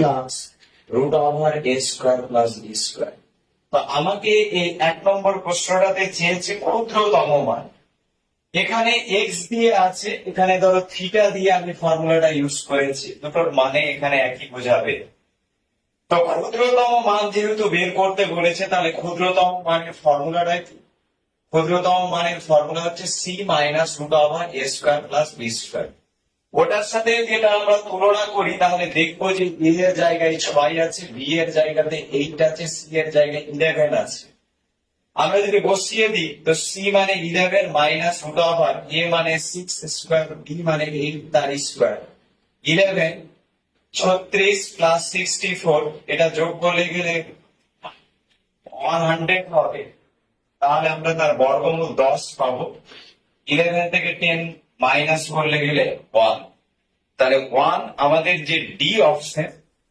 Plus root over a square plus B square. তো আমাকে এই 1 নম্বর প্রশ্নটাতে চেয়েছে ক্ষুদ্রতম মান। এখানে এক্স দিয়ে আছে, এখানে ধরো থিটা দিয়ে আমি ফর্মুলাটা ইউজ করেছি, দুটোর মানে এখানে একই বোঝাবে। তো ক্ষুদ্রতম মান যেহেতু বের করতে বলেছে, তাহলে ক্ষুদ্রতম মানের ফর্মুলাটা কি? ক্ষুদ্রতম মানের ফর্মুলা হচ্ছে C minus root over a square plus B square. ওটার সাথে যেটা আমরা তুলনা করি, তাহলে দেখবো যে এ এর জায়গায় 6 আছে, বি এর জায়গাতে 8 আছে, সি এর জায়গায় 11 আছে। আমরা যদি বসিয়ে দিই, তো সি মানে 11 মাইনাস রুট ওভার এ মানে 6 স্কোয়ার, বি মানে 8 তার স্কোয়ার। 11 36 প্লাস 64, এটা যোগ করলে গেলে 100 হবে। তাহলে আমরা তার বর্গমূল 10 পাবো। 11 থেকে 10 মাইনাস করলে গেলে 1। তাহলে 1 আমাদের যে ডি অপশন,